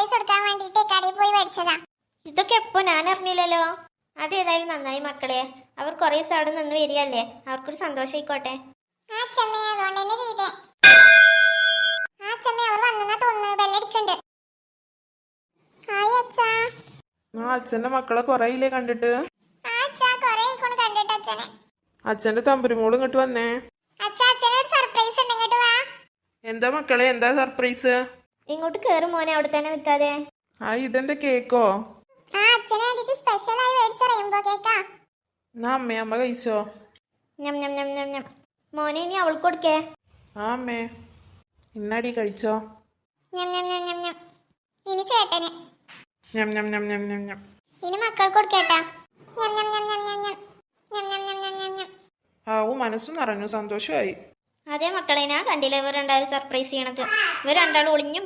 Surprise കൊടുക്കാൻ വേണ്ടിട്ട് കടയിൽ പോയി മേടിച്ചതാ. ഇതൊക്കെ എപ്പോ ഞാൻ അറിഞ്ഞില്ലല്ലോ. അതേതായാലും നന്നായി മക്കളെ. അവർ കുറേ ദിവസം അവിടെ നിന്ന് വരികയല്ലേ, അവർക്കൊരു സന്തോഷം ആയിക്കോട്ടെ. ആ അച്ഛമ്മേ, അതുകൊണ്ട് തന്നെ ചെയ്തേ. ആ അച്ഛമ്മേ, അവർ വന്നെന്നാ തോന്നുന്നു. ബെല്ലടിക്കണ്ട്. ഹായ് അച്ഛാ. ആ അച്ഛന്റെ മക്കളെ കൊറേയില്ലേ കണ്ടിട്ട്? ആ അച്ഛാ, കൊറേ ആയിക്കോണ് കണ്ടിട്ട് അച്ഛനെ. അച്ഛന്റെ തമ്പുരുമോള് ഇങ്ങോട്ട് വന്നേ. അച്ഛാ, അച്ഛന് ഒരു സർപ്രൈസ് ഉണ്ട്, ഇങ്ങോട്ട് വാ. എന്താ മക്കളെ, എന്താ സർപ്രൈസ്? ഇങ്ങോട്ട് കേറും മോനെ, അവിടെ തന്നെ നിൽക്കാതെ. ആ ഇതെന്താ കേക്കോ? ആ അച്ഛന് വേണ്ടിട്ട് സ്പെഷ്യൽ ആയി മേടിച്ച റെയിൻബോ കേക്കാ. എന്നാ അമ്മ കഴിച്ചോ? ഞം ഞം ഞം ഞം ഞം. മോനെ ഇനി അവൾക്ക് കൊടുക്കേ. ആ അമ്മേ, ഇന്നടി കഴിച്ചോ? ഞം ഞം ഞം ഞം ഞം. ഇനി ചേട്ടന്. ഞം ഞം ഞം ഞം ഞം ഞം. ഇനി മക്കൾക്ക് കൊടുക്കേട്ടാ. ഞം ഞം ഞം ഞം ഞം ഞം. ഞം ഞം ഞം ഞം ഞം ഞം. ആവു, മനസ്സു നിറഞ്ഞു, സന്തോഷമായി. അതേ മക്കളെ, ഞാൻ കണ്ടില്ല ഇവർ രണ്ടാളും സർപ്രൈസ് ചെയ്യണത്. ഇവർ രണ്ടാളും ഒളിഞ്ഞും